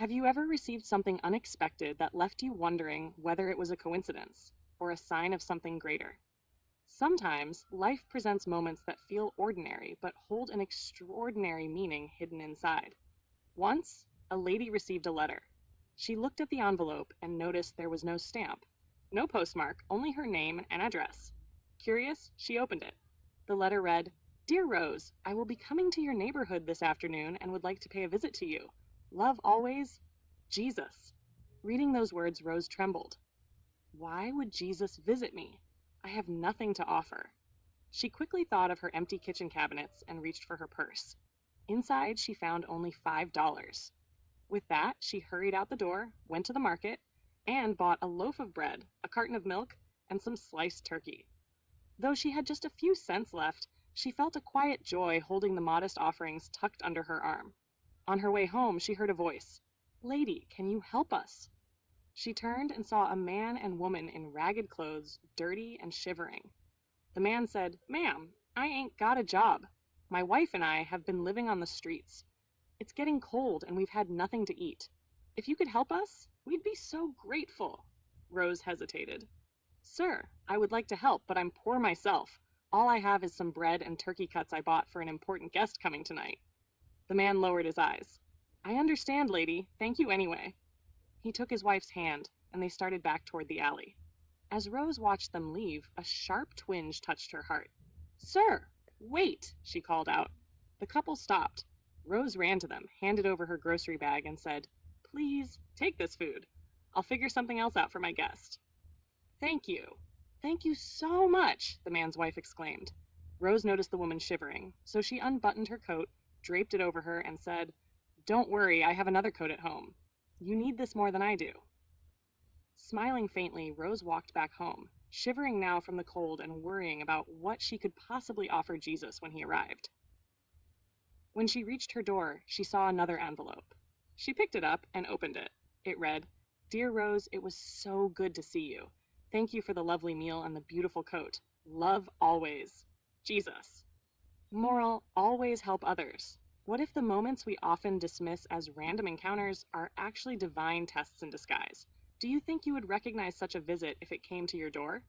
Have you ever received something unexpected that left you wondering whether it was a coincidence or a sign of something greater? Sometimes life presents moments that feel ordinary but hold an extraordinary meaning hidden inside. Once, a lady received a letter. She looked at the envelope and noticed there was no stamp, no postmark, only her name and address. Curious, she opened it. The letter read, "Dear Rose, I will be coming to your neighborhood this afternoon and would like to pay a visit to you. Love always, Jesus." Reading those words, Rose trembled. Why would Jesus visit me? I have nothing to offer. She quickly thought of her empty kitchen cabinets and reached for her purse. Inside, she found only $5. With that, she hurried out the door, went to the market, and bought a loaf of bread, a carton of milk, and some sliced turkey. Though she had just a few cents left, she felt a quiet joy holding the modest offerings tucked under her arm. On her way home, she heard a voice. "Lady, can you help us?" She turned and saw a man and woman in ragged clothes, dirty and shivering. The man said, "Ma'am, I ain't got a job. My wife and I have been living on the streets. It's getting cold and we've had nothing to eat. If you could help us, we'd be so grateful." Rose hesitated. "Sir, I would like to help, but I'm poor myself. All I have is some bread and turkey cuts I bought for an important guest coming tonight." The man lowered his eyes. "I understand, lady. Thank you anyway." He took his wife's hand, and they started back toward the alley. As Rose watched them leave, a sharp twinge touched her heart. "Sir, wait!" she called out. The couple stopped. Rose ran to them, handed over her grocery bag, and said, "Please, take this food. I'll figure something else out for my guest." "Thank you. Thank you so much," the man's wife exclaimed. Rose noticed the woman shivering, so she unbuttoned her coat, draped it over her, and said, "Don't worry, I have another coat at home. You need this more than I do." Smiling faintly, Rose walked back home, shivering now from the cold and worrying about what she could possibly offer Jesus when he arrived. When she reached her door, she saw another envelope. She picked it up and opened it. It read, "Dear Rose, it was so good to see you. Thank you for the lovely meal and the beautiful coat. Love always. Jesus." Moral, always help others. What if the moments we often dismiss as random encounters are actually divine tests in disguise? Do you think you would recognize such a visit if it came to your door?